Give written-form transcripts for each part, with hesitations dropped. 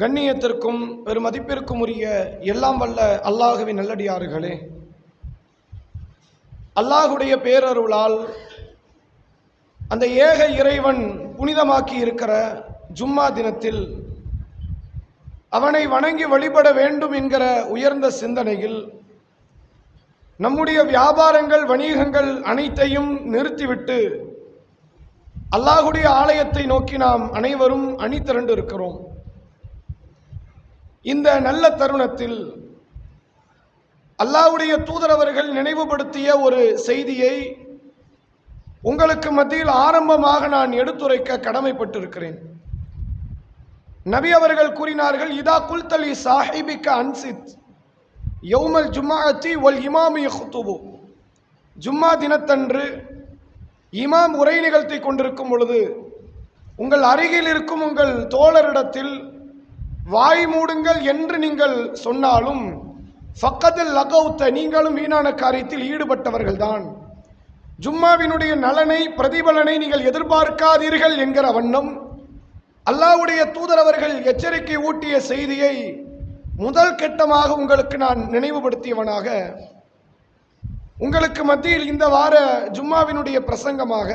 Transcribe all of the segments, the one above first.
கண்ணியத்திற்கும் பெருமதிப்பிற்கும் உரிய எல்லாம் வல்ல அல்லாஹுவின் நல்லடியார்களே, அல்லாஹுடைய பேரருளால் அந்த ஏக இறைவன் புனிதமாக்கி இருக்கிற ஜும்மா தினத்தில் அவனை வணங்கி வழிபட வேண்டும் என்கிற உயர்ந்த சிந்தனையில் நம்முடைய வியாபாரங்கள் வணிகங்கள் அனைத்தையும் நிறுத்திவிட்டு அல்லாஹுடைய ஆலயத்தை நோக்கி நாம் அனைவரும் அணிதிரண்டு இருக்கிறோம். இந்த நல்ல தருணத்தில் அல்லாஹ்வுடைய தூதரவர்கள் நினைவுபடுத்திய ஒரு செய்தியை உங்களுக்கு மத்தியில் ஆரம்பமாக நான் எடுத்துரைக்க கடமைப்பட்டிருக்கிறேன். நபி அவர்கள் கூறினார்கள், இதா குல்தலி சாஹிபிக்க அன்சித் யௌமல் ஜும்மாஅத்தி வல் இமாமு யஹ்துபு. ஜும்மா தினத்தன்று இமாம் உரை நிகழ்த்தி கொண்டிருக்கும் பொழுது உங்கள் அருகில் இருக்கும் உங்கள் தோழரிடத்தில் வாய் மூடுங்கள் என்று நீங்கள் சொன்னாலும் ஃபக்கதில் லகௌத்த, நீங்களும் வீணான காரியத்தில் ஈடுபட்டவர்கள்தான். ஜும்மாவினுடைய நலனை பிரதிபலனை நீங்கள் எதிர்பார்க்காதீர்கள் என்கிற வண்ணம் அல்லாஹ்வுடைய தூதரவர்கள் எச்சரிக்கை ஊட்டிய செய்தியை முதல் கட்டமாக உங்களுக்கு நான் நினைவுபடுத்தியவனாக உங்களுக்கு மத்தியில் இந்த வார ஜும்மாவினுடைய பிரசங்கமாக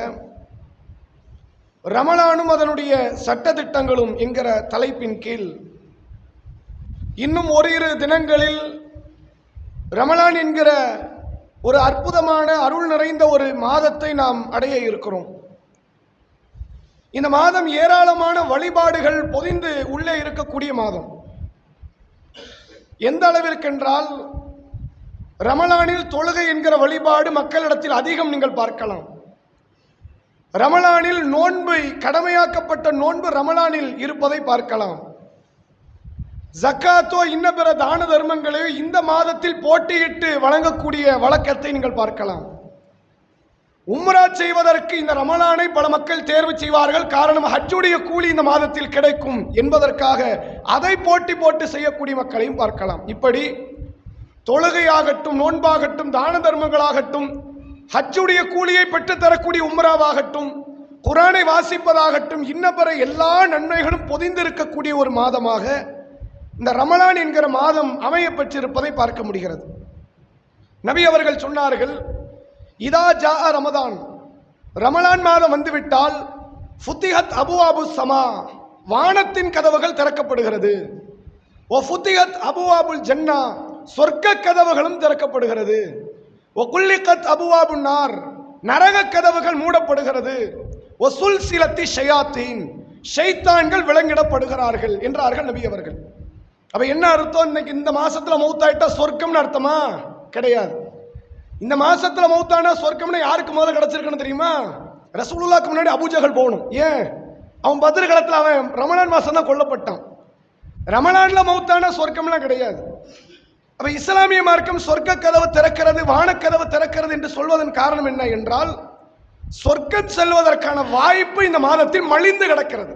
ரமலானும் அதனுடைய சட்டதிட்டங்களும் என்கிற தலைப்பின் கீழ் இன்னும் ஓரிரு தினங்களில் ரமலான் என்கிற ஒரு அற்புதமான அருள் நிறைந்த ஒரு மாதத்தை நாம் அடைய இருக்கிறோம். இந்த மாதம் ஏராளமான வழிபாடுகள் பொதிந்து உள்ளே இருக்கக்கூடிய மாதம். எந்த அளவிற்கென்றால் ரமலானில் தொழுகை என்கிற வழிபாடு மக்களிடத்தில் அதிகம் நீங்கள் பார்க்கலாம். ரமலானில் நோன்பு, கடமையாக்கப்பட்ட நோன்பு ரமலானில் இருப்பதை பார்க்கலாம். ஜக்காத்தோ இன்ன பிற தான தர்மங்களையோ இந்த மாதத்தில் போட்டியிட்டு வழங்கக்கூடிய வழக்கத்தை நீங்கள் பார்க்கலாம். உம்ரா செய்வதற்கு இந்த ரமலானை பல மக்கள் தேர்வு செய்வார்கள். காரணம், ஹஜ்ஜுடைய கூலி இந்த மாதத்தில் கிடைக்கும் என்பதற்காக அதை போட்டி போட்டு செய்யக்கூடிய மக்களையும் பார்க்கலாம். இப்படி தொழுகையாகட்டும், நோன்பாகட்டும், தான தர்மங்களாகட்டும், ஹஜ்ஜுடைய கூலியை பெற்றுத்தரக்கூடிய உம்ராவாகட்டும், குர்ஆனை வாசிப்பதாகட்டும், இன்ன பிற எல்லா நன்மைகளும் பொதிந்திருக்கக்கூடிய ஒரு மாதமாக இந்த ரமலான் என்கிற மாதம் அமைய பெற்றிருப்பதை பார்க்க முடிகிறது. நபி அவர்கள் சொன்னார்கள், இதா ஜா ரமதான், ரமலான் மாதம் வந்துவிட்டால் ஃபுத்திஹத் அபுவாபு ஸமா, வானத்தின் கதவுகள் திறக்கப்படுகிறது. ஒ ஃபுத்திஹத் அபுவாபுல் ஜன்னா, சொர்க்க கதவுகளும் திறக்கப்படுகிறது. ஒ குல்லிகத் அபுவாபு நார், நரக கதவுகள் மூடப்படுகிறது. ஒ சுல்சிலத்தி ஷயாத்தீன், ஷைத்தான்கள் விலங்கிடப்படுகிறார்கள் என்றார்கள் நபி அவர்கள். அப்ப என்ன அர்த்தம்? இன்னைக்கு இந்த மாசத்துல மௌத்தாயிட்டா சொர்க்கம்னு அர்த்தமா? கிடையாது. இந்த மாசத்துல மௌத்தானா சொர்க்கம்னு யாருக்கு முதல்ல கிடைச்சிருக்குன்னு தெரியுமா? ரசூலுல்லாஹ்க்கு முன்னாடி அபூஜஹல் போகணும். ஏன்? அவன் பத்ர் காலத்துல அவன் ரமலான் மாசம் தான் கொல்லப்பட்டான். ரமலான்ல மௌத்தானா சொர்க்கம்லாம் கிடையாது. அப்ப இஸ்லாமிய மார்க்கம் சொர்க்க கதவு திறக்கிறது, வானக்கதவு திறக்கிறது என்று சொல்வதன் காரணம் என்ன என்றால், சொர்க்கம் செல்வதற்கான வாய்ப்பு இந்த மாதத்தில் மலிந்து கிடக்கிறது.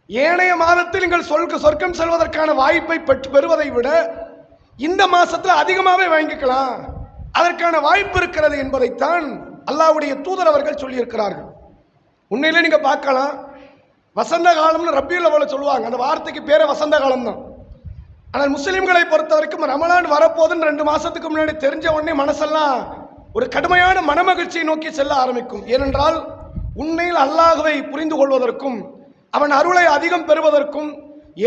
ஏனைய மாதத்தில் நீங்கள் சொர்க்கம் செல்வதற்கான வாய்ப்பை பெறுவதை விட இந்த மாசத்துல அதிகமாகவே வாங்கிக்கலாம், அதற்கான வாய்ப்பு இருக்கிறது என்பதைத்தான் அல்லாஹ்வுடைய தூதர் அவர்கள் சொல்லியிருக்கிறார்கள். உண்மையிலே நீங்க பார்க்கலாம், வசந்த காலம்னு ரபியுல் அவ்வளவு சொல்லுவாங்க. அந்த வார்த்தைக்கு பேரே வசந்த காலம் தான். ஆனால் முஸ்லிம்களை பொறுத்த வரைக்கும் ரமலான் வரப்போதுன்னு 2 மாசத்துக்கு முன்னாடி தெரிஞ்ச உடனே மனசெல்லாம் ஒரு கடுமையான மனமகிழ்ச்சியை நோக்கி செல்ல ஆரம்பிக்கும். ஏனென்றால் உண்மையில் அல்லாஹ்வை புரிந்து கொள்வதற்கும் அவன் அருளை அதிகம் பெறுவதற்கும்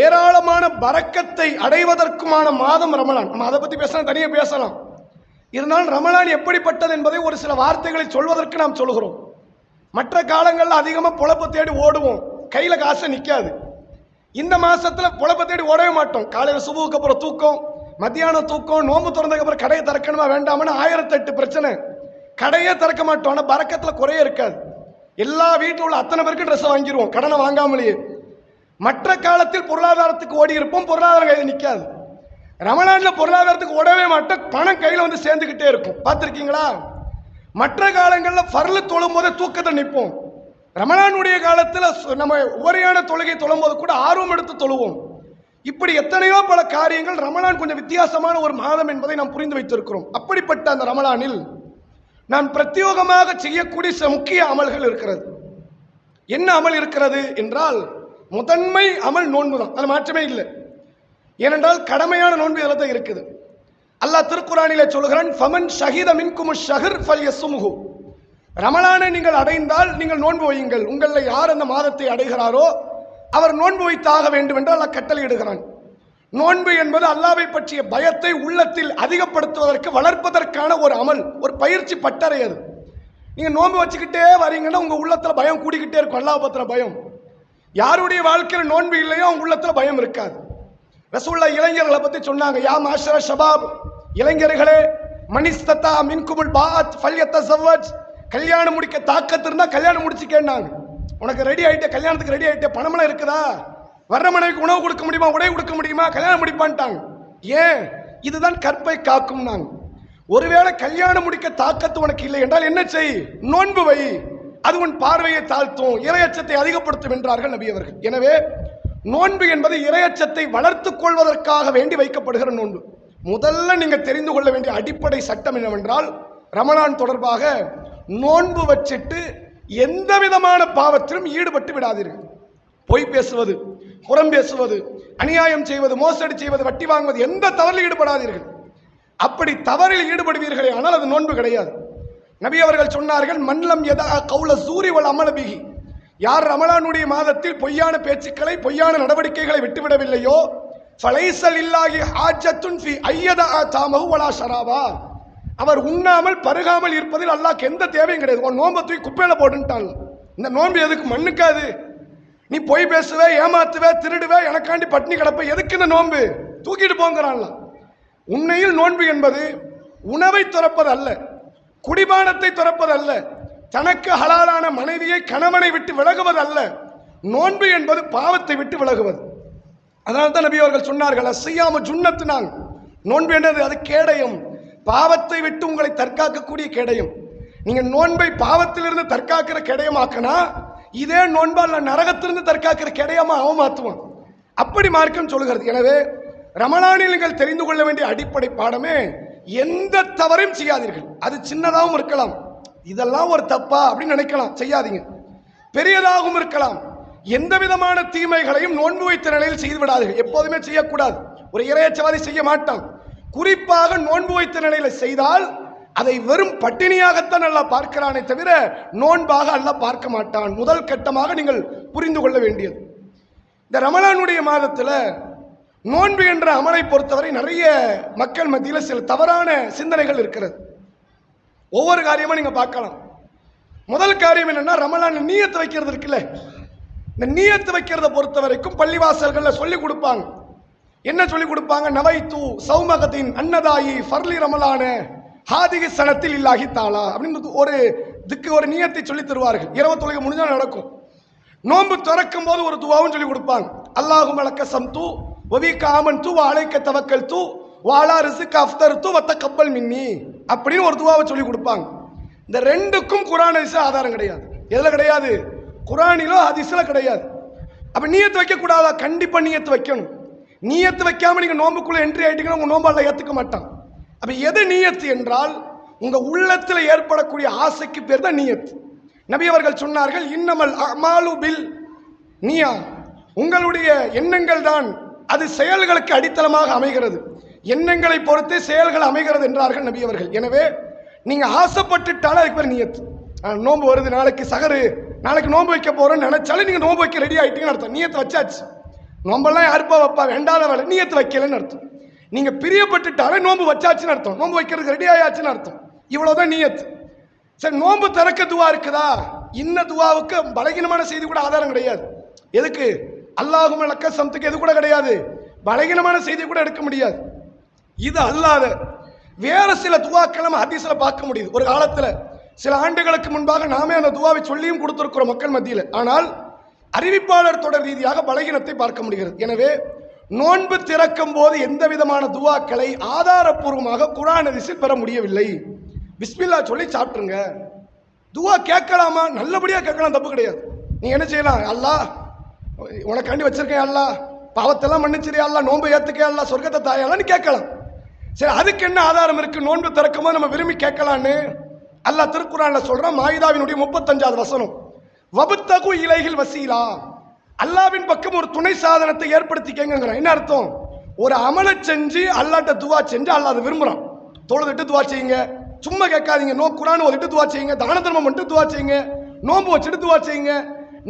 ஏராளமான பரக்கத்தை அடைவதற்குமான மாதம் ரமலான். நம்ம அதை பத்தி பேசலாம், தனியாக பேசலாம். இருந்தாலும் ரமலான் எப்படிப்பட்டது என்பதை ஒரு சில வார்த்தைகளை சொல்வதற்கு நாம் சொல்கிறோம். மற்ற காலங்களில் அதிகமாக பொழப்பு தேடி ஓடுவோம், கையில காசு நிற்காது. இந்த மாசத்துல பொழப்ப தேடி ஓடவே மாட்டோம். காலையில் சுபுவுக்கு அப்புறம் தூக்கம், மத்தியானம் தூக்கம், நோம்பு திறந்ததுக்கு அப்புறம் கடையை திறக்கணுமா வேண்டாம்னு 1008 பிரச்சனை. கடையே திறக்க மாட்டோம். ஆனால் பரக்கத்துல குறைய இருக்காது. எல்லா வீட்டில் உள்ள அத்தனை பேருக்கு ட்ரெஸ் வாங்கிடுவோம், கடனை வாங்காமலேயே. மற்ற காலத்தில் பொருளாதாரத்துக்கு ஓடி இருப்போம், பொருளாதாரம் கையில் நிற்காது. ரமலான்ல பொருளாதாரத்துக்கு ஓடவே மாட்டோம், பணம் கையில் வந்து சேர்ந்துக்கிட்டே இருக்கும். பார்த்துருக்கீங்களா? மற்ற காலங்களில் ஃபர்லு தொழும் போது தூக்கத்தை நிற்போம். ரமலானுடைய காலத்தில் நம்ம உபரியான தொழுகை தொழும்போது கூட ஆர்வம் எடுத்து தொழுவோம். இப்படி எத்தனையோ பல காரியங்கள். ரமலான் கொஞ்சம் வித்தியாசமான ஒரு மாதம் என்பதை நாம் புரிந்து வைத்திருக்கிறோம். அப்படிப்பட்ட அந்த ரமலானில் நாம் பிரத்யோகமாக செய்யக்கூடிய சில முக்கிய அமல்கள் இருக்கிறது. என்ன அமல் இருக்கிறது என்றால், முதன்மை அமல் நோன்பு தான், அது மாற்றமே இல்லை. ஏனென்றால் கடமையான நோன்பு இதில் தான் இருக்குது. அல்லாஹ் திருக்குரானிலே சொல்கிறான், ஃபமன் ஷஹித மின்குமு ஷஹர் ஃபல்யஸ்முஹு. ரமலானை நீங்கள் அடைந்தால் நீங்கள் நோன்பு வையுங்கள். உங்களில் யார் அந்த மாதத்தை அடைகிறாரோ அவர் நோன்பு வைத்தாக வேண்டும் என்று அல்லாஹ் கட்டளையிடுகிறான். நோன்பு என்பது அல்லாஹ்வை பற்றிய பயத்தை உள்ளத்தில் அதிகப்படுத்துவதற்கு வளர்ப்பதற்கான ஒரு அமல், ஒரு பயிற்சி பட்டறை. அது நீங்க நோன்பு வச்சுக்கிட்டே வரீங்கன்னா உங்க உள்ளத்துல பயம் கூடிக்கிட்டே இருக்கும். அல்லாஹ் பத்திர பயம். யாருடைய வாழ்க்கையில் நோன்பு இல்லையோ அவங்க உள்ளத்துல பயம் இருக்காது. ரசூலுல்லாஹ் இளைஞர்களை பத்தி சொன்னாங்க, யா மாஷர ஷபாப், இளைஞர்களே, மனிஸ்ததா மின்குமுல் பாத் ஃபல்யத்தஸவ்வஜ், கல்யாணம் முடிக்க தாக்கத்து இருந்தா கல்யாணம் முடிச்சுக்கேன்னாங்க. உனக்கு ரெடி ஆயிட்டே, கல்யாணத்துக்கு ரெடி ஆயிட்டே, பணமெல்லாம் இருக்குதா, வர்ற மனைவிக்கு உணவு கொடுக்க முடியுமா, உடை கொடுக்க முடியுமா, கல்யாணம் முடிப்பான்ட்டாங்க. ஏன்? இதுதான் கற்பை காக்கும். நாங்க ஒருவேளை கல்யாணம் முடிக்க தாக்கத்து உனக்கு இல்லை என்றால் என்ன செய்? நோன்பு வை. அது உன் பார்வையை தாழ்த்தும், இறையச்சத்தை அதிகப்படுத்தும் என்றார்கள் நபி அவர்கள். எனவே நோன்பு என்பது இறையச்சத்தை வளர்த்துக் கொள்வதற்காக வேண்டி வைக்கப்படுகிற நோன்பு. முதல்ல நீங்க தெரிந்து கொள்ள வேண்டிய அடிப்படை சட்டம் என்னவென்றால், ரமலான் தொடர்பாக நோன்பு வச்சிட்டு எந்த விதமான பாவத்திலும் ஈடுபட்டு விடாதீர்கள். பொய் பேசுவது, புறம் பேசுவது, அநியாயம் செய்வது, மோசடி செய்வது, வட்டி வாங்குவது, எந்த தவறில் ஈடுபடாதீர்கள். அப்படி தவறில் ஈடுபடுவீர்களே ஆனால் அது நோன்பு கிடையாது. நபி அவர்கள் சொன்னார்கள், மன்லம் யதா கௌல சூரி வல் அமல பிஹி, யார் ரமலானுடைய மாதத்தில் பொய்யான பேச்சுக்களை, பொய்யான நடவடிக்கைகளை விட்டுவிடவில்லையோ, ஃபலைஸல் இல்லாஹி ஹாஜத்துன் ஃபி ஐயதா தாமஹு வலா ஷராபா, அவர் உண்ணாமல் பருகாமல் இருப்பதில் அல்லாஹ்க்கு எந்த தேவையும் கிடையாது. உன் நோன்பை தூக்கி குப்பையில போட்டுட்டான். இந்த நோன்பு எதுக்கு? மண்ணுக்காது. நீ பொய் பேசுவே, ஏமாத்துவே, திருடுவே, எனக்காண்டி பட்னி கிடப்ப, எதுக்கு இந்த நோன்பு? தூக்கிட்டு போங்கிறான்ல. உண்மையில் நோன்பு என்பது உணவை துறப்பது அல்ல, குடிபானத்தை துறப்பது அல்ல, தனக்கு ஹலாலான மனைவியை கணவனை விட்டு விலகுவது அல்ல. நோன்பு என்பது பாவத்தை விட்டு விலகுவது. அதனால தான் நபி அவர்கள் சொன்னார்கள், அஸ்ஸியாமு ஜுன்னத்துனான், நோன்பு என்றது அது கேடயம், பாவத்தை விட்டு உங்களை தற்காக்கக்கூடிய கேடயம். நீங்க நோன்பை பாவத்திலிருந்து தற்காக்கிற கேடயமாக்கினா இதே நோன்பால் நரகத்திலிருந்து தற்காக்கிற கேடயமா அவன் மாற்றுவான். அப்படி மார்க்கம் சொல்கிறது. எனவே ரமலானில் நீங்கள் தெரிந்து கொள்ள வேண்டிய அடிப்படை பாடமே, எந்த தவறையும் செய்யாதீர்கள். அது சின்னதாகவும் இருக்கலாம், இதெல்லாம் ஒரு தப்பா அப்படின்னு நினைக்கலாம், செய்யாதீங்க. பெரியதாகவும் இருக்கலாம். எந்த விதமான தீமைகளையும் நோன்பு வைத்த நிலையில் செய்து விடாதீர்கள். எப்போதுமே செய்யக்கூடாது. ஒரு இறையச்சவாதி செய்ய மாட்டான். குறிப்பாக நோன்பு வைத்த நிலையில செய்தால் அதை வெறும் பட்டினியாகத்தான் அல்லாஹ் பார்க்கிறானே தவிர நோன்பாக அல்லாஹ் பார்க்க மாட்டான். முதல் கட்டமாக நீங்கள் புரிந்து கொள்ள வேண்டியது, இந்த ரமலானுடைய மாதத்தில் நோன்பு என்ற அமலை பொறுத்தவரை நிறைய மக்கள் மத்தியில் சில தவறான சிந்தனைகள் இருக்கிறது. ஒவ்வொரு காரியமா நீங்க பார்க்கலாம். முதல் காரியம் என்னன்னா, ரமலான் நியத்து வைக்கிறது இருக்குல்ல, இந்த நியத்து வைக்கிறத பொறுத்த வரைக்கும் பள்ளிவாசல்கள்ல சொல்லி கொடுப்பாங்க. என்ன சொல்லி கொடுப்பாங்க? நவைத்து சௌமகத்தின் அன்னதாயி ஃபர்லி ரமலான ஹாதிகி சனத்தில் இல்லாஹி தாலா அப்படின்னு ஒரு நியத்தை சொல்லி தருவார்கள். இரவு தொழுகை முடிஞ்சால் நடக்கும். நோன்பு திறக்கும் போது ஒரு துவாவும் சொல்லி கொடுப்பாங்க. அல்லாஹும்ம லக்க ஸம்து வபிக ஆமன்து வ அலைக தவக்கல்து வ அலா ரிஸ்க அஃப்தர்து வ தகப்பல் மின்னி அப்படின்னு ஒரு துவாவை சொல்லி கொடுப்பாங்க. இந்த ரெண்டுக்கும் குர்ஆன் ஹதீஸ்ல ஆதாரம் கிடையாது. எதுல கிடையாது? குர்ஆனிலோ ஹதீஸ்ல கிடையாது. அப்ப நியத்து வைக்க கூடாதா? கண்டிப்பா நியத்து வைக்கணும். நியத்து வைக்காம நீங்க நோம்புக்குள்ள என்ட்ரி ஆயிட்டீங்கன்னா உங்க நோம்பு அல்லாஹ் ஏத்துக்க மாட்டான். அப்ப எது நியத்து என்றால், உங்க உள்ளத்தில் ஏற்படக்கூடிய ஆசைக்கு பேர் தான் நியத்து. நபி அவர்கள் சொன்னார்கள், இன்னமல் அமாலு பில் நியா, உங்களுடைய எண்ணங்கள் தான் அது செயல்களுக்கு அடித்தளமாக அமைகிறது. எண்ணங்களை பொறுத்து செயல்கள் அமைகிறது என்றார்கள் நபி அவர்கள். எனவே நீங்க ஆசைப்பட்டுட்டாலும் அதுக்கு பேர் நியத்து. நோன்பு வருது, நாளைக்கு சகரு, நாளைக்கு நோன்பு வைக்க போறோம்னு நினைச்சாலும் நீங்க நோன்பு வைக்க ரெடி ஆயிட்டீங்கன்னு அர்த்தம். நியத்து வச்சாச்சு. நோம்பெல்லாம் யாருப்பா வைப்பா, வேண்டாத வேலை, நியத்து வைக்கலன்னு அர்த்தம். நீங்க பிரியப்பட்டுட்டாலே நோன்பு வச்சாச்சுன்னு அர்த்தம், நோன்பு வைக்கிறதுக்கு ரெடி ஆயாச்சுன்னு அர்த்தம். இவ்வளவுதான் நியத்து. சரி, நோன்பு திறக்க துவா இருக்குதா? இன்ன துவாவுக்கு பலகீனமான செய்தி கூட ஆதாரம் கிடையாது. எதுக்கு? அல்லாஹும்ம லக்க ஸம்துக்கு எது கூட கிடையாது, பலகீனமான செய்தி கூட எடுக்க முடியாது. இது அல்லாத வேற சில துவாக்களை ஹதீஸ்ல பார்க்க முடியுது. ஒரு காலத்துல சில ஆண்டுகளுக்கு முன்பாக நாமே அந்த துவாவை சொல்லியும் கொடுத்திருக்கிறோம் மக்கள் மத்தியில். ஆனால் அறிவிப்பாளர் தொடர் ரீதியாக பலகீனத்தை பார்க்க முடிகிறது. எனவே நோன்பு திறக்கும் போது எந்த விதமான துவாக்களை ஆதாரப்பூர்வமாக குர்ஆன் ஹதீஸில் பெற முடியவில்லை. பிஸ்மில்லா சொல்லி சாப்பிட்டுருங்க. துவா கேட்கலாமா? நல்லபடியா கேட்கலாம், தப்பு கிடையாது. நீங்க என்ன செய்யலாம்? அல்லாஹ் உனக்காண்டி வச்சிருக்கேன், அல்லாஹ் பாவத்தெல்லாம் மன்னிச்சிரியா, அல்லாஹ் நோன்பு ஏத்துக்கே, அல்லாஹ் சொர்க்கத்தை தாயாலான்னு கேட்கலாம். சரி, அதுக்கு என்ன ஆதாரம் இருக்கு? நோன்பு திறக்கும் போது நம்ம விரும்பி கேட்கலான்னு அல்லாஹ் திருக்குர்ஆன்ல சொல்றான். மாயிதாவினுடைய 35வது வசனம், வபுத்தகு இலைஹில் வசீலா, அல்லாவின் பக்கம் ஒரு துணை சாதனத்தை ஏற்படுத்திக்கங்க. என்ன அர்த்தம்? ஒரு அமலை செஞ்சு அல்லாட்ட துவா செஞ்சு அல்லாஹ் அதை விரும்புறான். தொழுதுட்டு துவா செய்யுங்க, சும்மா கேட்காதீங்க. குர்ஆன் ஓதிட்டு துவா செய்யுங்க, தான தர்மம் பண்ணிட்டு துவா செய்யுங்க, நோன்பு வச்சுட்டு துவா செய்யுங்க.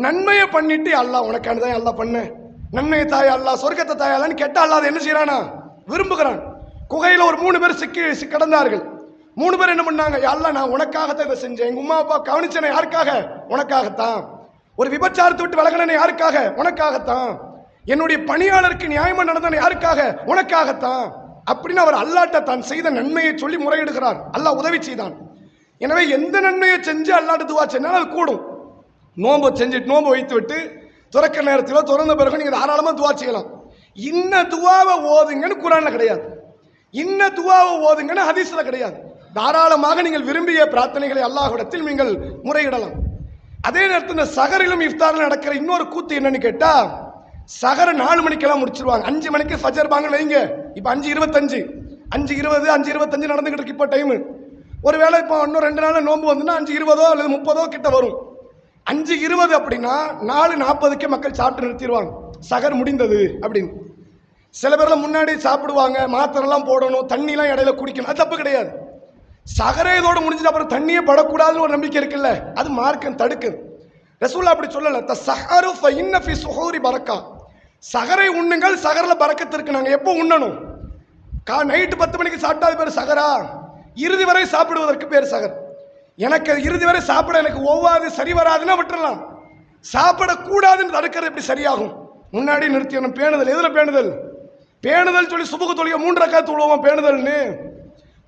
நன்மையை பண்ணிட்டு அல்லாஹ் உனக்கானதான் அல்லாஹ் பண்ண, நன்மையை தாயா அல்லாஹ், சொர்க்கத்தை தாயா அல்லான்னு கேட்டா அல்லாஹ் என்ன செய்யறானா? விரும்புகிறான். குகையில ஒரு 3 பேர் சிக்கி கிடந்தார்கள். 3 பேர் என்ன பண்ணாங்க? அல்லாஹ் நான் உனக்காகத்தான் இதை செஞ்சேன். எங்க உமா அப்பா கவனிச்சேன் யாருக்காக? உனக்காகத்தான். ஒரு விபச்சாரத்தை விட்டு விலகின யாருக்காக? உனக்காகத்தான். என்னுடைய பணியாளருக்கு நியாயமா நடந்தன யாருக்காக? உனக்காகத்தான். அப்படின்னு அவர் அல்லாட்ட தான் செய்த நன்மையை சொல்லி முறையிடுகிறார். அல்லாஹ் உதவி செய்தான். எனவே எந்த நன்மையை செஞ்சு அல்லாட்ட துவா செஞ்சாலும் அது கூடும். நோன்பு செஞ்சுட்டு நோன்பு வைத்து விட்டு துறக்க நேரத்தில் திறந்த பிறகு நீங்க தாராளமா துவா செய்யலாம். இன்ன துவாவை ஓதுங்கன்னு குர்ஆன்ல கிடையாது, இன்ன துவாவை ஓதுங்கன்னு ஹதீஸ்ல கிடையாது. தாராளமாக நீங்கள் விரும்பிய பிரார்த்தனைகளை அல்லாஹ்விடத்தில் நீங்கள் முறையிடலாம். அதே நேரத்தில் இந்த சகரிலும் இஃப்தாரிலும் நடக்கிற இன்னொரு கூத்து என்னன்னு கேட்டா, சகர 4 மணிக்கெல்லாம் முடிச்சிருவாங்க. 5 மணிக்கு ஃபஜர் பாங்க வைங்க. இப்ப 5:25 5:20 5:25 நடந்துகிட்டு இருக்கு இப்ப டைம். ஒருவேளை இப்போ இன்னும் 2 நாள் நோன்பு வந்துன்னா 5:20 அல்லது 30 கிட்ட வரும். 5:20 அப்படின்னா 4:40க்கு மக்கள் சாப்பிட்டு நிறுத்திடுவாங்க, சகர் முடிந்தது அப்படின்னு. சில பேர்லாம் முன்னாடி சாப்பிடுவாங்க, மாத்திரெல்லாம் போடணும், தண்ணிலாம் இடையில குடிக்கணும், அது தப்பு கிடையாது. சகரே இதோடு முடிஞ்சிட்டு அப்புறம் தண்ணியே படக்கூடாதுன்னு ஒரு நம்பிக்கை இருக்குல்ல, அது மார்க்கம் தடுக்குது. ரசூலுல்லாஹ் அப்படி சொல்லல. தஸஹரு ஃபஇன்ன ஃபி ஸுஹூரி பரக்கா. சகரை உண்ணுங்கள், சகர்ல பரக்கத்து இருக்கு. நாங்க எப்போ உண்ணணும்? நைட்டு 10 மணிக்கு சாப்பிட்டா அது பேர் சகரா? இறுதி வரை சாப்பிடுவதற்கு பேர் சகர். எனக்கு இறுதி வரை சாப்பிட எனக்கு ஒவ்வாது, சரி வராதுன்னா விட்டுறலாம். சாப்பிடக்கூடாதுன்னு தடுக்கிறது எப்படி சரியாகும்? முன்னாடி நிறுத்தியணும். பேணுதல் எதுல பேணுதல்? பேணுதல் சொல்லி சுபுகு தொழுக 3 ரக்காத் தொழுவோம் பேணுதல்னு.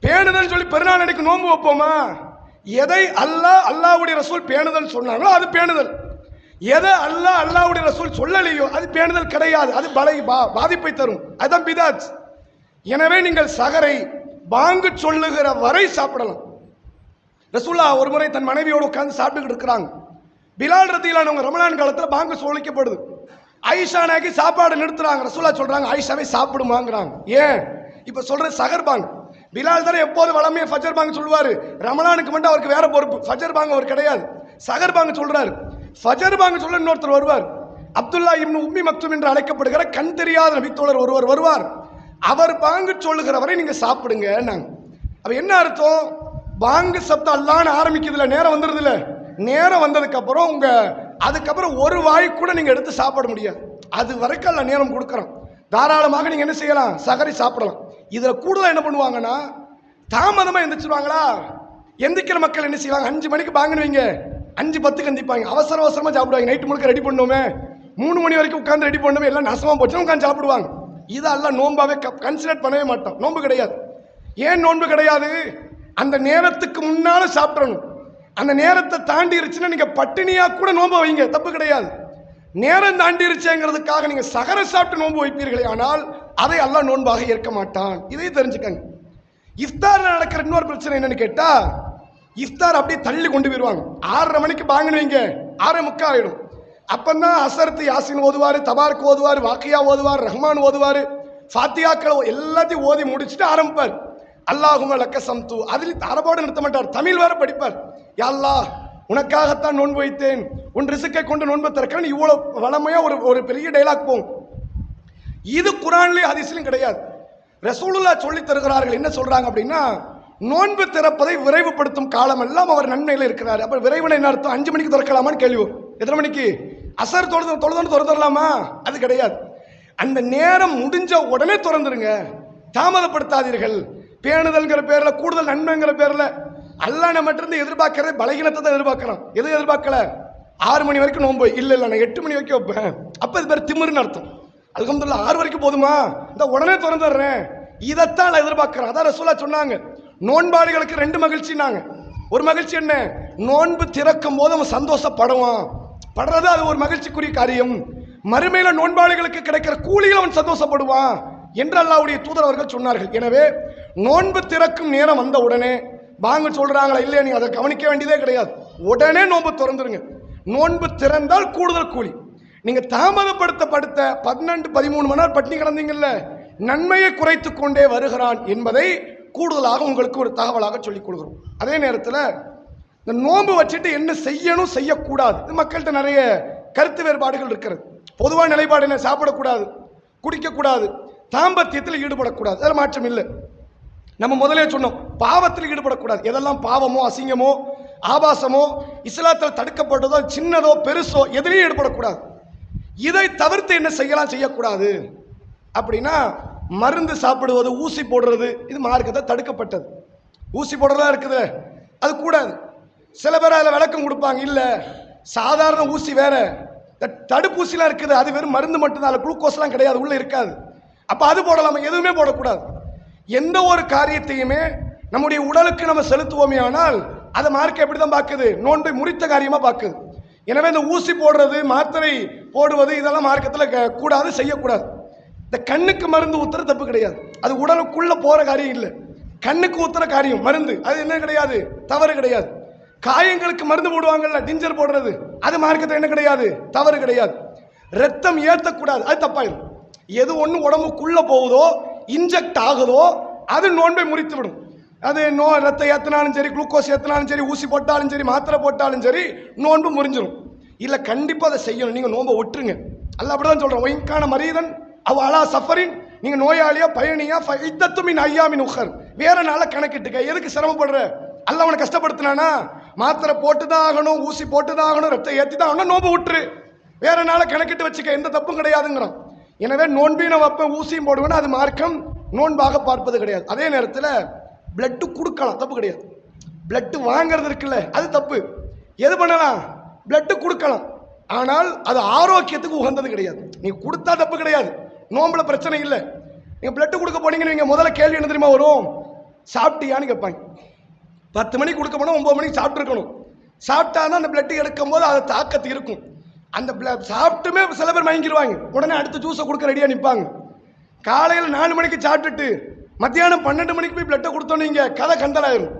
பேணுதல் சொல்லி பெருநாள் அன்னைக்கு நோன்பு வைப்போமா? எதை அல்லாஹ்வுடைய ரசூல் பேணுதல் சொன்னாங்களோ அது பேணுதல். எதை அல்லாஹ்வுடைய ரசூல் சொல்லலையோ அது பேணுதல் கிடையாது, அது பாதிப்பை தரும், அதுதான் பிதாத். எனவே நீங்கள் சகரை பாங்கு சொல்லுகிற வரை சாப்பிடலாம். ரசூலுல்லாஹ் ஒரு முறை தன் மனைவியோடு உட்கார்ந்து சாப்பிட்டுக்கிட்டு இருக்கிறாங்க. பிலால் ரதியல்லாஹு ரமலான் காலத்தில் பாங்கு சொல்லிக்கப்படுது. ஆயிஷா நாயகி சாப்பாடு நிறுத்துறாங்க. ரசூலுல்லாஹ் சொல்றாங்க ஆயிஷாவை சாப்பிடுமாங்கிறாங்க. ஏன்? இப்ப சொல்ற சகர் பாங்கு. பிலால் தானே எப்போது வளமையா ஃபஜர் பாங்கு சொல்லுவாரு. ரமலானுக்கு மட்டும் அவருக்கு வேற பொறுப்பு, ஃபஜர் பாங்கு அவர் கிடையாது, சகர் பாங்கு சொல்றாரு. ஃபஜர் பாங்கு சொல்ல இன்னொருத்தர் வருவார். அப்துல்லா இப்னு உம்மி மக்தும் என்று அழைக்கப்படுகிற கண் தெரியாத நபித்தோழர் ஒருவர் வருவார். அவர் பாங்கு சொல்லுகிற வரை நீங்க சாப்பிடுங்க. அப்ப என்ன அர்த்தம்? பாங்கு சப்தம் அல்லான்னு ஆரம்பிக்கிறதுல நேரம் வந்துருதுல, நேரம் வந்ததுக்கு அப்புறம் அதுக்கப்புறம் ஒரு வாய் கூட நீங்க எடுத்து சாப்பிட முடியாது. அது வரைக்கும் அல்ல நேரம் கொடுக்கறோம். தாராளமாக நீங்க என்ன செய்யலாம்? சகரி சாப்பிடலாம். இதுல கூடுதல் என்ன பண்ணுவாங்கன்னா, தாமதமா எந்திரிச்சிருவாங்களா, எந்திரிக்கிற மக்கள் என்ன செய்வாங்க? 5 மணிக்கு பாங்குவீங்க, 5:10 எந்திப்பாங்க, அவசர அவசரமா சாப்பிடுவாங்க. நைட்டு முழுக்க ரெடி பண்ணுவோமே, 3 மணி வரைக்கும் உட்கார்ந்து ரெடி பண்ணுவோமே, எல்லாம் நசமா போச்சுன்னா உட்காந்து சாப்பிடுவாங்க. இதெல்லாம் நோன்பாவே கன்சிடர் பண்ணவே மாட்டோம். நோன்பு கிடையாது. ஏன் நோன்பு கிடையாது? அந்த நேரத்துக்கு முன்னால சாப்பிடணும். அந்த நேரத்தை தாண்டிருச்சுன்னா நீங்க பட்டினியா கூட நோன்பு வைங்க, தப்பு கிடையாது. நேரம் தாண்டிருச்சுங்கிறதுக்காக நீங்க சகர சாப்பிட்டு நோன்பு வைப்பீர்களே, ஆனால் அதை அல்லாஹ் நோன்பாக ஏற்க மாட்டான். இதை தெரிஞ்சுக்கங்க. இஃப்தார்ல நடக்கிற இன்னொரு பிரச்சனை என்னன்னு கேட்டா, இஃப்தார் அப்படியே தள்ளி கொண்டு போயிருவாங்க. 6:30 மணிக்கு பாங்குவீங்க, 6:45 ஆயிடும். அப்பந்தான் அசரத்து யாசின் ஓதுவாரு, தபார்க் ஓதுவாரு, வாக்கியா ஓதுவார், ரஹ்மான் ஓதுவாரு, ஃபாத்தியாக்கள் எல்லாத்தையும் ஓதி முடிச்சுட்டு ஆரம்பிப்பார். அல்லாஹும்ம லக்க சம்து. அதில் அரபோடு நிறுத்த மாட்டார், தமிழ் வேற படிப்பார். யா அல்லாஹ் உனக்காகத்தான் நோன்பு வைத்தேன், உன் ரிசுக்கை கொண்டு நோன்பு திறக்கிறேன். இவ்வளவு வளமையா ஒரு பெரிய டைலாக் போகும். இது குர்ஆன்லயும் ஹதீஸ்லயும் கிடையாது. ரசூலுல்லாஹ் சொல்லி தருகிறார்கள். என்ன சொல்றாங்க அப்படின்னா, நோன்பு திறப்பதை விரைவுபடுத்தும் காலம் எல்லாம் அவர் நன்மையில இருக்கிறார். அப்ப விரைவுன என்ன அர்த்தம்? 5 மணிக்கு திறக்கலாமான்னு கேள்வி வரும். எத்தனை மணிக்கு? அசர் தொழுது திறந்துடலாமா? அது கிடையாது. அந்த நேரம் முடிஞ்ச உடனே திறந்துருங்க, தாமதப்படுத்தாதீர்கள். பேணுதல்ங்கிற பேர்ல, கூடுதல் நன்மைங்கிற பேர்ல அல்லாஹ் நம்மகிட்ட இருந்து எதிர்பார்க்கறது பலகீனத்தை தான் எதிர்பார்க்கிறான். எது எதிர்பார்க்கல? 6 மணி வரைக்கும் நோன்பு இல்ல, நான் 8 மணி வரைக்கும் வைப்பேன். அப்ப இது பேர் திமிருன்னு அர்த்தம். அல்ஹம்துலில்லாஹ் 6 வரைக்கும் போதுமா, இந்த உடனே திறந்துடுறேன், இதைத்தான் எதிர்பார்க்கிறேன். அதான் ரசூலுல்லாஹ் சொன்னாங்க, நோன்பாளிகளுக்கு 2 மகிழ்ச்சினாங்க. ஒரு மகிழ்ச்சி என்ன? நோன்பு திறக்கும் போது அவன் சந்தோஷப்படுவான், படுறது அது ஒரு மகிழ்ச்சிக்குரிய காரியம். மறுமையில நோன்பாளிகளுக்கு கிடைக்கிற கூலியில் அவன் சந்தோஷப்படுவான் என்று அல்லாஹ்வுடைய தூதர் அவர்கள் சொன்னார்கள். எனவே நோன்பு திறக்கும் நேரம் வந்த உடனே பாங்கு சொல்றாங்களா இல்லையா, நீங்க அதை கவனிக்க வேண்டியதே கிடையாது. உடனே நோன்பு திறந்துருங்க. நோன்பு திறந்தால் கூடுதல் கூலி. நீங்க தாமதப்படுத்த 12-13 மணி நேரம் பட்டினி கிடந்தீங்கல்ல, நன்மையை குறைத்து கொண்டே வருகிறான் என்பதை கூடுதலாக உங்களுக்கு ஒரு தகவலாக சொல்லிக் கொடுக்கிறோம். அதே நேரத்தில் இந்த நோன்பு வச்சுட்டு என்ன செய்யணும் செய்யக்கூடாது மக்கள்கிட்ட நிறைய கருத்து வேறுபாடுகள் இருக்கிறது. பொதுவான நிலைப்பாடு என்ன? சாப்பிடக்கூடாது, குடிக்கக்கூடாது, தாம்பத்தியத்தில் ஈடுபடக்கூடாது. அதில் மாற்றம் இல்லை. நம்ம முதலே சொன்னோம், பாவத்தில் ஈடுபடக்கூடாது. எதெல்லாம் பாவமோ அசிங்கமோ ஆபாசமோ இஸ்லாத்தில் தடுக்கப்பட்டதோ சின்னதோ பெருசோ எதிலையும் ஈடுபடக்கூடாது. இதை தவிர்த்து என்ன செய்யலாம், செய்யக்கூடாது அப்படின்னா மருந்து சாப்பிடுவது, ஊசி போடுறது, இது மார்க்கத்தை தடுக்கப்பட்டது. ஊசி போடுறதா இருக்குது, அது கூடாது. சில பேர் அதில் விளக்கம் கொடுப்பாங்க, இல்லை சாதாரண ஊசி வேற, தடுப்பூசிலாம் இருக்குது, அது வெறும் மருந்து மட்டும்தான், அதில் குளுக்கோஸ்லாம் கிடையாது, உள்ள இருக்காது. அப்போ அது போடலாமா? எதுவுமே போடக்கூடாது. எந்த ஒரு காரியத்தையுமே நம்முடைய உடலுக்கு நம்ம செலுத்துவோமே ஆனால் அதை மார்க்க எப்படி தான் பார்க்குது? நோன்பை முறித்த காரியமாக பார்க்குது. எனவே இந்த ஊசி போடுறது, மாத்திரை போடுவது, இதெல்லாம் மார்க்கத்தில் கூடாது, செய்யக்கூடாது. இந்த கண்ணுக்கு மருந்து ஊத்துற தப்பு கிடையாது, அது உடலுக்குள்ள போற காரியம் இல்லை. கண்ணுக்கு ஊத்துற காரியம் மருந்து, அது என்ன கிடையாது, தவறு கிடையாது. காயங்களுக்கு மருந்து போடுவாங்கல்ல, டிஞ்சர் போடுறது, அது மார்க்கத்தில் என்ன கிடையாது, தவறு கிடையாது. ரத்தம் ஏற்றக்கூடாது, அது தப்பாயிடும். எது ஒன்று உடம்புக்குள்ள போகுதோ, இன்ஜெக்ட் ஆகுதோ, அது நோன்பை முறித்து விடும். அது ரத்தம் ஏற்றினாலும் சரி, குளுக்கோஸ் ஏற்றினாலும் சரி, ஊசி போட்டாலும் சரி, மாத்திரை போட்டாலும் சரி, நோன்பு முறிஞ்சிடும். இல்லை, கண்டிப்பாக அதை செய்யணும். நீங்கள் நோன்பை ஒட்டுருங்க. அல்ல அப்படிதான் சொல்கிறோம். ஒயின்கான மரீதன் அவ அலா சஃபரின், நீங்கள் நோயாளியா பயணியா இத்தத்துமின் ஐயாமின் உஹர், வேற நாள கணக்கிட்டுக்க. எதுக்கு சிரமப்படுற? அல்ல அவனை கஷ்டப்படுத்தினானா? மாத்திரை போட்டு தான் ஆகணும், ஊசி போட்டு தான் ஆகணும், ரத்தம் ஏற்றி தான் ஆகணும், நோன்பு விட்டுரு, வேற நாள கணக்கிட்டு வச்சுக்க, எந்த தப்பும் கிடையாதுங்கிறான். எனவே நோன்பையும் நான் வைப்பேன், ஊசியும் போடுவேன், அது மார்க்கம் நோன்பாக பார்ப்பது கிடையாது. அதே நேரத்தில் பிளட்டு கொடுக்கலாம், தப்பு கிடையாது. பிளட்டு வாங்கிறது இருக்குல்ல, அது தப்பு. எது பண்ணலாம்? பிளட்டு கொடுக்கலாம், ஆனால் அது ஆரோக்கியத்துக்கு உகந்தது கிடையாது. நீங்க கொடுத்தா தப்பு கிடையாது, நோம்புல பிரச்சனை இல்லை. நீங்க பிளட்டு கொடுக்க போனீங்கன்னு நீங்க முதல்ல கேள்வி என்ன தெரியுமா வரும்? சாப்பிட்டியான்னு கேட்பாங்க. 10 மணிக்கு கொடுக்க போனால் 9 மணிக்கு சாப்பிட்டு இருக்கணும். சாப்பிட்டா தான் அந்த பிளட்டு எடுக்கும் போது அது தாக்கத்து இருக்கும். அந்த சாப்பிட்டுமே சில பேர் மயங்கிடுவாங்க, உடனே அடுத்த ஜூஸை கொடுக்க ரெடியாக நிற்பாங்க. காலையில் 4 மணிக்கு சாப்பிட்டுட்டு மத்தியானம் 12 மணிக்கு போய் பிளட்டை கொடுத்தோம், நீங்க கதை கந்தலாயிரும்.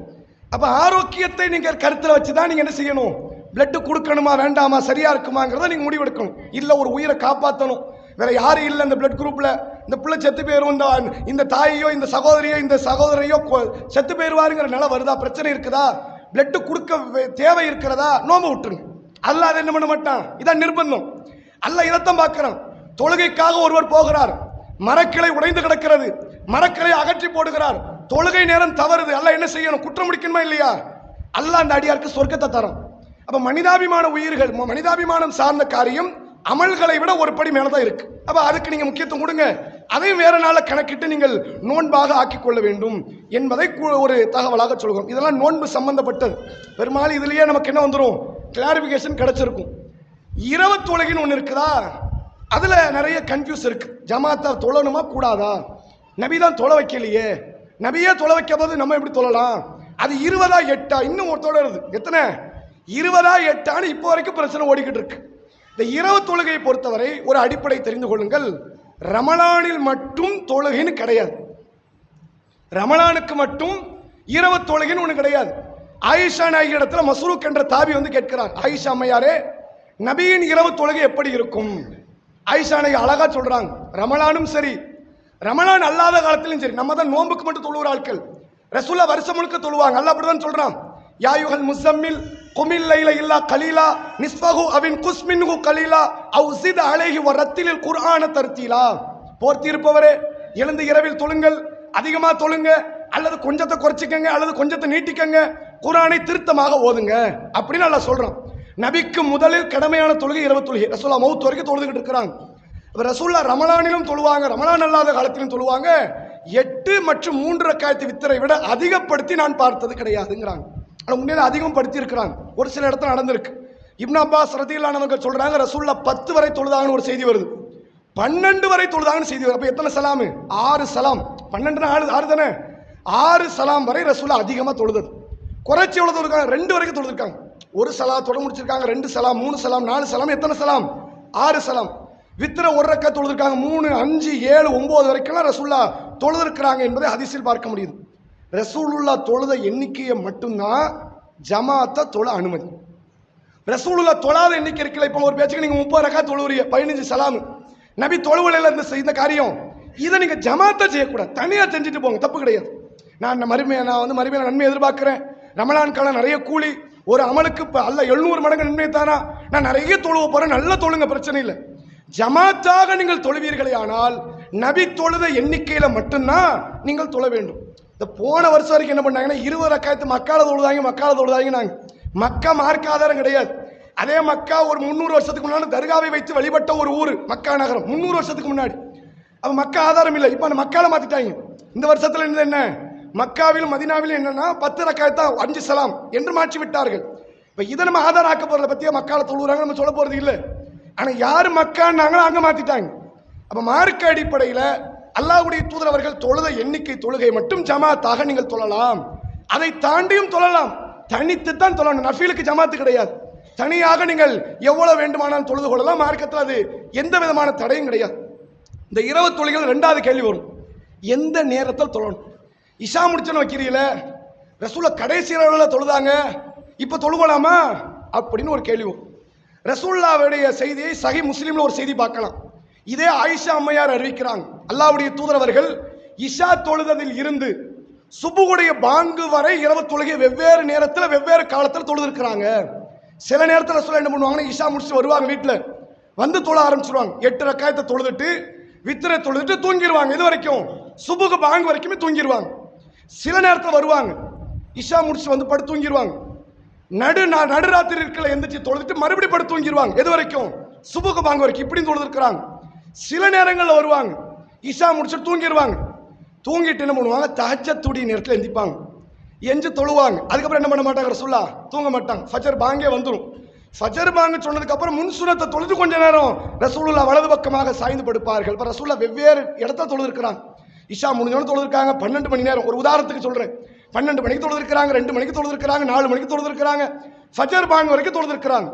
அப்ப ஆரோக்கியத்தை நீங்க கருத்தில் வச்சு தான் நீங்க என்ன செய்யணும்? பிளட் கொடுக்கணுமா வேண்டாமா, சரியா இருக்குமாங்கிறத நீங்க முடிவெடுக்கணும். இல்ல ஒரு உயிரை காப்பாற்றணும், வேற யாரும் இல்லை இந்த பிளட் குரூப்ல, இந்த பிள்ளை செத்து போயிரும், இந்த தாயையோ இந்த சகோதரியோ இந்த சகோதரையோ செத்து போயிருவாருங்கிற நிலை வருதா, பிரச்சனை இருக்குதா, பிளட் கொடுக்க தேவை இருக்கிறதா, நோம்பு விட்டுருங்க. அல்ல அதை என்ன பண்ண மாட்டான், இதான் நிர்பந்தம். அல்ல இதைத்தான் பார்க்கிறான். தொழுகைக்காக ஒருவர் போகிறார், மரக்கிளை உடைந்து கிடக்கிறது, மரக்கிளை அகற்றி போடுகிறார், தொழுகை நேரம் தவறுது, அல்ல என்ன செய்யணும்? குற்றம் முடிக்கணுமா இல்லையா? அல்ல அந்த அடியாருக்கு சொர்க்கத்தை தரும். அப்ப மனிதாபிமான உயிர்கள், மனிதாபிமானம் சார்ந்த காரியம் அமல்களை விட ஒரு படி மேலதான் இருக்கு. அப்ப அதுக்கு நீங்க முக்கியத்துவம் கொடுங்க. அதையும் வேற நாள கணக்கிட்டு நீங்கள் நோன்பாக ஆக்கிக் கொள்ள வேண்டும் என்பதை ஒரு தகவலாக சொல்கிறோம். இதெல்லாம் நோன்பு சம்பந்தப்பட்டது. பெரும்பாலும் இதுலயே நமக்கு என்ன வந்துடும், கிளாரிபிகேஷன் கிடைச்சிருக்கும். இரவு தொழுகைன்னு ஒன்று இருக்குதா, அதுல நிறைய கன்ஃபியூஸ் இருக்கு. ஜமாத்தா தொழணுமா கூடாதா? நபி தான் தொலை வைக்கலையே, நபியே தொலை வைக்க போது நம்ம எப்படி தொழலாம்? அது 20ஆ 8ஆ இன்னும் தொடருது. எத்தனை 20ஆ 8ஆன்னு இப்போ வரைக்கும் பிரச்சனை ஓடிக்கிட்டு இருக்கு. இந்த இரவு தொழுகையை பொறுத்தவரை ஒரு அடிப்படை தெரிந்து கொள்ளுங்கள். ரமலானில் மட்டும் தொழுகைன்னு கிடையாது, ரமலானுக்கு மட்டும் இரவு தொழுகைன்னு ஒன்று கிடையாது. ஆயிஷா நாயகி இடத்துல மஸ்ரூக் என்ற தாபி வந்து கேட்கிறார், ஆயிஷா அம்மையாரே, நபியின் இரவு தொழுகை எப்படி இருக்கும்? ஆயிஷா நாயகி அழகா சொல்றாங்க, ரமலானும் சரி ரமலான் அல்லாத காலத்திலும் சரி, நம்ம தான் நோம்புக்கு மட்டும் தொழுகிற ஆட்கள், ரசூலா வருஷம் முழுக்க தொழுவாங்க. அல்லாஹ் அப்படிதான் சொல்றான், யா யுஹல் முஸம்மில் குமில் லைல இல்லா கலீலா நிஸ்ஃபஹு அவின் குஸ் மின்ஹு கலீலா அவ் ஸித் அலைஹி வ ரத்திலில் குர்ஆன தர்தீலா. போர்த்தி இருப்பவரே, எழுந்து இரவில் தொழுங்கள், அதிகமா தொழுங்க, அல்லது கொஞ்சத்தை குறைச்சிக்கங்க, அல்லது கொஞ்சத்தை நீட்டிக்கங்க, குர்ஆனை திருத்தமாக ஓதுங்க அப்படின்னு அல்லாஹ் சொல்றான். நபிக்கு முதலில் கடமையான தொழுகை இரவு தொழுகை. ரசூலா மௌத் வரைக்கும் தொழுதுகிட்டு இருக்கிறாங்க. ரசூல்லா ரமலானிலும் தொழுவாங்க, ரமலான் அல்லாத காலத்திலும் தொழுவாங்க. 8 மற்றும் 3 ரக்காயத்து வித்தரை விட அதிகப்படுத்தி நான் பார்த்தது கிடையாதுங்கிறாங்க. ஆனால் உண்மையில அதிகம் படுத்தி இருக்கிறாங்க, ஒரு சில இடத்துல நடந்திருக்கு. இப்னு அப்பாஸ் ரதியல்லாஹு சொல்றாங்க, ரசூல்லா 10 வரை தொழுதாங்கன்னு ஒரு செய்தி வருது, 12 வரை தொழுதாங்கன்னு செய்தி வருது. அப்ப எத்தனை சலாமு? 6 சலாம். 12 6 தானே, 6 சலாம் வரை ரசூல்லா அதிகமா தொழுதது. குறைச்சி எவ்வளவு தொழுக்காங்க? 2 வரைக்கும் தொழுதுருக்காங்க. ஒரு சலாத்தோட முடிச்சிருக்காங்க, 2 சலாம், 3 சலாம், 4 சலாம், எத்தனை சலாம்? 6 சலாம். வித்திர ஒரு ரக்கா தொழுதுருக்காங்க, 3, 5, 7, 9 வரைக்கும் ரசூல்லா தொழுதுருக்கிறாங்க என்பதை ஹதீஸில் பார்க்க முடியுது. ரசூலுல்லா தொழுத எண்ணிக்கையை மட்டும்தான் ஜமாத்தா தொழ அனுமதி. ரசூலுல்லா தொழாத எண்ணிக்கை இருக்குல்ல, இப்போ ஒரு பேச்சுக்கு நீங்க 30 ரக்கா தொழுவுறீங்க, 15 சலாம், நபி தொழுவலையில் இந்த காரியம், இதை நீங்க ஜமாத்தா செய்யக்கூடாது, தனியா செஞ்சுட்டு போங்க, தப்பு கிடையாது. நான் மறுமையில நன்மை எதிர்பார்க்கிறேன், ரமலான் காலம் நிறைய கூலி, ஒரு அமலுக்கு அல்ல 700 மடங்கு நன்மை தானா, நான் நிறைய தொழுவ போறேன், நல்லா தொழுங்க, பிரச்சனை இல்லை. ஜமாத்தாக நீங்கள் தொழுவீர்களே ஆனால் நபி தொழுத எண்ணிக்கையில மட்டும்தான் நீங்கள் தொழ வேண்டும். இந்த போன வருஷம் வரைக்கும் என்ன பண்ணாங்கன்னா 20 ரக்காயத்து மக்கால தொழுதாங்க நாங்க. மக்கா மார்க்க ஆதாரம் கிடையாது. அதே மக்கா ஒரு 300 வருஷத்துக்கு முன்னாடி தர்காவை வைத்து வழிபட்ட ஒரு ஊர் மக்கா நகரம் 300 வருஷத்துக்கு முன்னாடி. அப்ப மக்கா ஆதாரம் இல்லை. இப்ப அந்த மக்கால மாத்திட்டாங்க. இந்த வருஷத்துல இருந்தது என்ன, மக்காவிலும் மதினாவிலும் என்னன்னா 10 ரக்காயத்தா 5 சலாம் என்று மாற்றி விட்டார்கள். இப்ப இதை நம்ம ஆதாரம் ஆக்க போறத பத்தியா மக்கால தொழுறாங்க நம்ம சொல்ல போறது இல்லை. ஆனா யாரு மக்கான்னாங்களோ அங்க மாத்திட்டாங்க. அப்ப மார்க்க அடிப்படையில் அல்லாஹ்வுடைய தூதர் அவர்கள் தொழுத எண்ணிக்கை தொழுகை மட்டும் ஜமாத்தாக நீங்கள் தொழலாம். அதை தாண்டியும் தொழலாம். தனித்து தான் தொழணும். நஃபீலுக்கு ஜமாத்து கிடையாது. தனியாக நீங்கள் எவ்வளவு வேண்டுமானாலும் தொழுது கொள்ளலாம். மார்க்கத்தில் அது எந்த விதமான தடையும் கிடையாது. இந்த 20 தொழுகைகள் 2வது கேள்வி வரும், எந்த நேரத்தில் தொழணும்? இஷா முடிச்சுன்னு வைக்கிறீங்கள, ரசூலை கடைசி இரவில் தொழுதாங்க, இப்ப தொழுகலாமா அப்படின்னு ஒரு கேள்வி வரும். ரசூலுல்லாஹ்வுடைய செய்தியை சஹீஹ் முஸ்லிம்ல ஒரு செய்தி பார்க்கலாம். இதே ஆயிஷா அம்மையார் அறிவிக்கிறாங்க, அல்லாஹ்வுடைய தூதர் அவர்கள் இஷா தொழுததில் இருந்து சுபுகுடைய பாங்கு வரை 20 தொழுகை வெவ்வேறு நேரத்தில் வெவ்வேறு காலத்தில் தொழுதிருக்கிறாங்க. சில நேரத்தில் ரசூல் என்ன பண்ணுவாங்கன்னா, இஷா முடிச்சுட்டு வருவாங்க, வீட்டில் வந்து தொழ ஆரம்பிச்சிருவாங்க. 8 ரக்காயத்தை தொழுதுட்டு வித்திரை தொழுதுட்டு தூங்கிடுவாங்க. இது வரைக்கும் சுபுகு பாங்கு வரைக்குமே தூங்கிடுவாங்க. சில நேரத்தில் வருவாங்க, இஷா முடிச்சு வந்து படுத்து தூங்கிடுவாங்க. நடுராத்திரி இருக்கல எந்திரிச்சு தொழுதுட்டு மறுபடியும் படுத்து தூங்கிடுவாங்க. எது வரைக்கும்? சுபுகு பாங்கு வரைக்கும். இப்படி தொழுதுருக்கிறாங்க. சில நேரங்களில் வருவாங்க, இஷா முடிச்சுட்டு தூங்கிடுவாங்க. தூங்கிட்டு என்ன பண்ணுவாங்க, தஹஜ்ஜத்துடைய நேரத்தில் எந்திப்பாங்க, எஞ்சி தொழுவாங்க. அதுக்கப்புறம் என்ன பண்ண மாட்டாங்க, ரசூலுல்லாஹ் தூங்க மாட்டாங்க. ஃபஜர் பாங்கே வந்துடும். ஃபஜர் பாங்கு சொன்னதுக்கு அப்புறம் முன் சுனத்தை தொழுது கொஞ்ச நேரம் ரசூலுல்லாஹ் வலது பக்கமாக சாய்ந்து படுப்பார்கள். இப்போ ரசூலுல்லாஹ் வெவ்வேறு இடத்துல தொழுதுருக்கிறாங்க. இஷா முடிஞ்சோன்னு தொழுதுருக்காங்க 12 மணி நேரம். ஒரு உதாரணத்துக்கு சொல்றேன், 12 மணிக்கு தொழுதுருக்கிறாங்க, 2 மணிக்கு தொழுதுருக்கிறாங்க, 4 மணிக்கு தொழுதுருக்கிறாங்க, ஃபஜர் பாங்கு வரைக்கும் தொழுதுருக்கிறாங்க.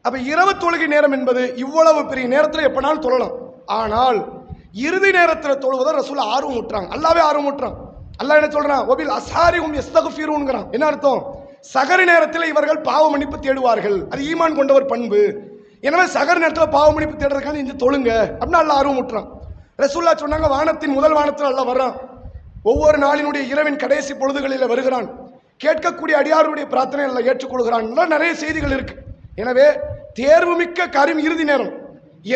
அப்ப 20 தொழுகை நேரம் என்பது இவ்வளவு பெரிய நேரத்தில் எப்பனாலும் தொழலாம். ஆனால் இறுதி நேரத்தில் தொழுவதை ரசூலுல்லாஹ் ஆர்வம் ஊட்டுறாங்க. அல்லாவே ஆர்வம் ஊட்டுறான். அல்லாஹ் என்ன சொல்றான், ஒபில் அஸ்ஹாரிஹும் யஸ்தக்ஃபிரூன்ங்கறான். என்ன அர்த்தம்? சகர் நேரத்தில் இவர்கள் பாவ மன்னிப்பு தேடுவார்கள். அது ஈமான் கொண்ட ஒரு பண்பு. எனவே சகர் நேரத்தில் பாவ மன்னிப்பு தேடுறதுக்காக இந்த தொழுங்க அப்படின்னு அல்லாஹ் ஆர்வம் ஊட்டுறான். ரசூலுல்லாஹ் சொன்னாங்க, வானத்தின் முதல் வானத்தில் அல்லாஹ் வர்றான். ஒவ்வொரு நாளினுடைய இரவின் கடைசி பொழுதுகளில் வருகிறான். கேட்கக்கூடிய அடியாருடைய பிரார்த்தனை எல்லாம் ஏற்றுக்கொள்கிறான். நிறைய செய்திகள் இருக்கு. எனவே தேர்வுமிக்க காரியம் இறுதி நேரம்.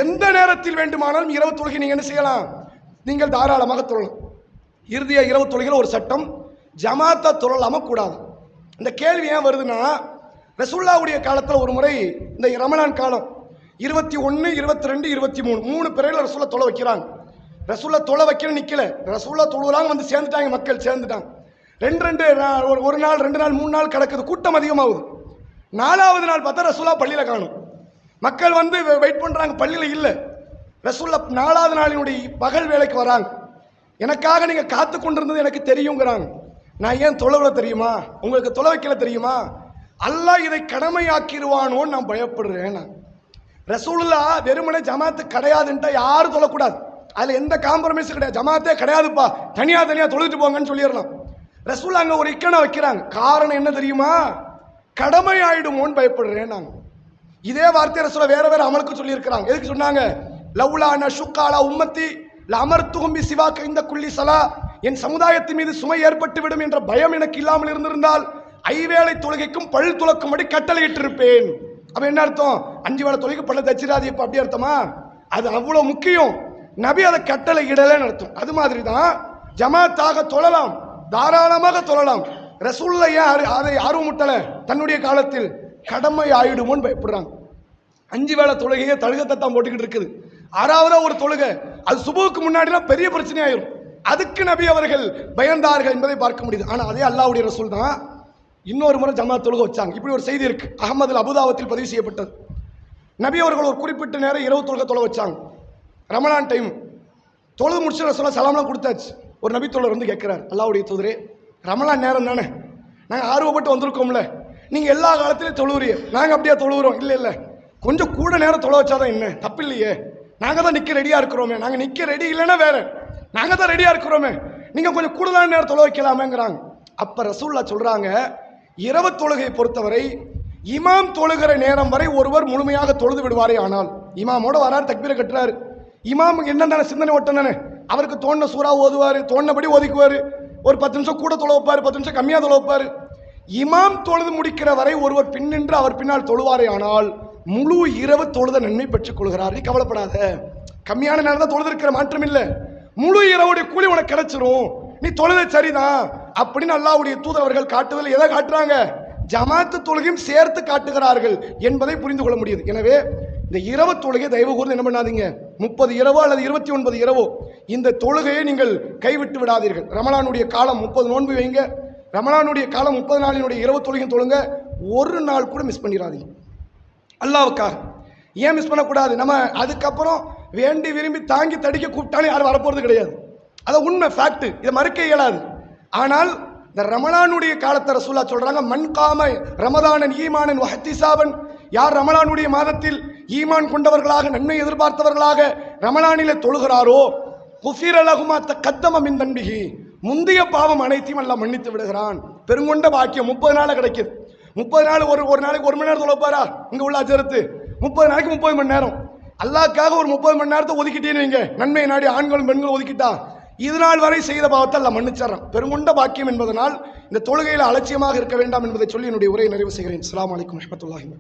எந்த நேரத்தில் வேண்டுமானாலும் 20 தொழுகை நீங்க என்ன செய்யலாம், நீங்கள் தாராளமாக தொழலாம். இறுதியா 20 தொழுகையில் ஒரு சட்டம், ஜமாத்தா தொழலாம கூடாது. இந்த கேள்வி ஏன் வருதுன்னா, ரசூலுல்லாஹ்வுடைய காலத்தில் ஒரு முறை இந்த ரமலான் காலம் 21, 22, 23 3 பிறையில் ரசூலுல்லாஹ் தொழ வைக்கிறாங்க. ரசூலுல்லாஹ் தொழ வைக்கிற நிக்கல, ரசூலுல்லாஹ் தொழுகிறாங்க, வந்து சேர்ந்துட்டாங்க, மக்கள் சேர்ந்துட்டாங்க. ஒரு நாள் 2 நாள் 3 நாள் கிடக்குது, கூட்டம் அதிகமாகுது. 4வது நாள் பார்த்தா ரசூலுல்லாஹ் பள்ளியில காணும். மக்கள் வந்து வெயிட் பண்றாங்க, பள்ளியில இல்லை. ரசூலுல்லாஹ் 4வது நாளினுடைய பகல் வேலைக்கு வராங்க. எனக்காக நீங்க காத்து கொண்டிருந்தது எனக்கு தெரியுங்கிறாங்க. நான் ஏன் தொழவில தெரியுமா, உங்களுக்கு தொலை வைக்கல தெரியுமா, அல்லாஹ் இதை கடமையாக்கிடுவானோன்னு நான் பயப்படுறேன். ரசூலுல்லாஹ் வெறுமனே ஜமாத்து கிடையாதுன்ட்டா யாரும் தொழக்கூடாது. அதுல எந்த காம்ப்ரமைஸும் கிடையாது. ஜமாத்தே கிடையாதுப்பா, தனியா தொழுதுட்டு போங்கன்னு சொல்லிடலாம். ரசூலுல்லாஹ் அங்க ஒரு இக்கனை வைக்கிறாங்க. காரணம் என்ன தெரியுமா, கடமை ஆயிடுமோன்னு பயப்படுறேன் நாங்க. இதே வார்த்தை ரசூலுல்லாஹ் வேற அமலுக்கு சொல்லி இருக்கிறாங்க. எதுக்கு சொன்னாங்க, லவ்லா நஷுக்காலா உம்மத்தி லஅமர்துஹும் பிசிவாக இந்த குல்லி ஸலா, என் சமுதாயத்தின் மீது சுமை ஏற்பட்டு விடும் என்ற பயம் எனக்கு இல்லாமல் இருந்திருந்தால் 5 வேளை தொழுகைக்கும் பல் துலக்கும்படி கட்டளையிட்டு இருப்பேன். அப்ப என்ன அர்த்தம், 5 வேளை தொழுகை பல்ல தச்சிராது இப்ப அப்படி அர்த்தமா? அது அவ்வளவு முக்கியம். நபி அதை கட்டளை இடலன்னு அர்த்தம். அது மாதிரி தான் ஜமாத்தாக தொழலாம், தாராளமாக தொழலாம். ரசூலுல்லாஹ் ஏன் அதை ஆர்வமுட்டல, தன்னுடைய காலத்தில் கடமை ஆயிடுமோன்னு பயப்படுறாங்க. 5 வேளை தொழுகையை தழுகத்தை தான் போட்டுக்கிட்டு இருக்குது. 6வது ஒரு தொழுகை, அது சுபுவுக்கு முன்னாடிலாம் பெரிய பிரச்சனை ஆயிரும். அதுக்கு நபி அவர்கள் பயந்தார்கள் என்பதை பார்க்க முடியுது. ஆனா அதே அல்லாஹ்வுடைய ரசூல் தான் இன்னொரு முறை ஜமாத் தொழுகை வச்சாங்க. இப்படி ஒரு செய்தி இருக்கு, அஹ்மதுல் அபுதாவத்தில் பதிவு செய்யப்பட்டது. நபி அவர்கள் ஒரு குறிப்பிட்ட நேரம் 20 தொழுகை தொலை வச்சாங்க. ரமலான் டைம் தொழுது முடிச்சு ரசூலுல்லாஹ் சலாம்லாம் கொடுத்தாச்சு. ஒரு நபி தோழர் வந்து கேட்கிறார், அல்லாஹ்வுடைய தூதரே, ரமலான் நேரம் தானே, நாங்க ஆர்வப்பட்டு வந்திருக்கோம்ல, நீங்க எல்லா காலத்திலையும் தொழுவுறீங்க, நாங்க அப்படியே தொழுவுறோம். இல்ல இல்ல, கொஞ்சம் கூட நேரம் தொலை வச்சாதான் என்ன, தப்பு இல்லையே, நாங்க தான் நிக்க ரெடியா இருக்கிறோமே, நாங்க நிக்க ரெடி இல்லைன்னா வேற, நாங்க தான் ரெடியா இருக்கிறோமே, நீங்க கொஞ்சம் கூடுதலான நேரம் தொலை வைக்கலாமேங்கிறாங்க. அப்ப ரசூலுல்லாஹ் சொல்றாங்க, 20 தொழுகையை பொறுத்தவரை இமாம் தொழுகிற நேரம் வரை ஒருவர் முழுமையாக தொழுது விடுவாரே. ஆனால் இமாமோட வராரு, தக்பீரை கட்டுறாரு, இமாம் என்ன சிந்தனை ஓட்டம் தானே, அவருக்கு தோணுன சூறா ஓதுவாரு, தோணுனபடி ஒதுக்குவாரு, ஒரு 10 நிமிஷம் கூட தொலை வைப்பாரு, 10 நிமிஷம் கம்மியா தொலை வைப்பாரு. இமாம் தொழுது முடிக்கிற வரை ஒருவர் பின்னின்று அவர் பின்னால் தொழுவாரே. ஆனால் முழு இரவு தொழுத நன்மை பெற்றுக் கொள்கிறார். நீ கவலைப்படாத, கம்மியான நேரம் தான் தொழுது இருக்கிற, மாற்றம் இல்லை. முழு இரவுடைய கூலி உனக்கு கிடைச்சிரும், நீ தொழுத சரிதான் அப்படின்னு அல்லாஹ்வுடைய தூதரவர்கள் காட்டுதல் எதை காட்டுறாங்க? ஜமாத்து தொழுகையும் சேர்த்து காட்டுகிறார்கள் என்பதை புரிந்து கொள்ள முடியுது. எனவே இந்த இரவு தொழுகை தயவு கூர்ந்து என்ன பண்ணாதீங்க, 30 இரவோ அல்லது 29 இரவோ இந்த தொழுகையை நீங்கள் கைவிட்டு விடாதீர்கள். ரமலானுடைய காலம் 30 நோன்பு வைங்க, ரமலானுடைய காலம் 30 நாளினுடைய இரவு தொழுகையும் தொழுங்க, ஒரு நாள் கூட மிஸ் பண்ணிடாதீங்க அல்லாஹ்வுக்காக. ஏன் மிஸ் பண்ணக்கூடாது? நம்ம அதுக்கப்புறம் வேண்டி விரும்பி தாங்கி தடிக்க கூப்பிட்டாலும் யாரும் வரப்போறது கிடையாது. அது உண்மை, ஃபேக்ட், இதை மறுக்க இயலாது. ஆனால் இந்த ரமலானுடைய காலத்தை ரசூலுல்லாஹ் சொல்றாங்க, மன் காம ரமதானன் ஈமானன் வஹ்திசாபன், யார் ரமலானுடைய மாதத்தில் ஈமான் கொண்டவர்களாக நன்மை எதிர்பார்த்தவர்களாக ரமலானிலே தொழுகிறாரோ, குஃபிர லஹு மா தகத்தம மின் தன்பிஹி, முந்தைய பாவம் அனைத்தையும் அல்லாஹ் மன்னித்து விடுகிறான். பெருங்கொண்ட பாக்கியம் 30 நாள் கிடைக்குது. 30 நாள் ஒரு நாளைக்கு 1 மணி நேரம் தொழுப்பாரா? இங்க உள்ள அஜரத்து 30 நாளைக்கு 30 மணி நேரம் அல்லாஹ்க்காக ஒரு 30 மணி நேரத்தை ஒதுக்கிட்டேன்னு வைங்க, நன்மை நாடி ஆண்களும் பெண்களும் ஒதுக்கிட்டா இது நாள் வரை செய்த பாவத்தை அல்லாஹ் மன்னிச்சாரான். பெருங்கொண்ட பாக்கியம் என்பதனால் இந்த தொழுகையில் அலட்சியமாக இருக்க வேண்டாம் என்பதை சொல்லி என்னுடைய உரையை நிறைவு செய்கிறேன். அஸ்ஸலாமு அலைக்கும் வரஹ்மத்துல்லாஹி வபரகாத்துஹு.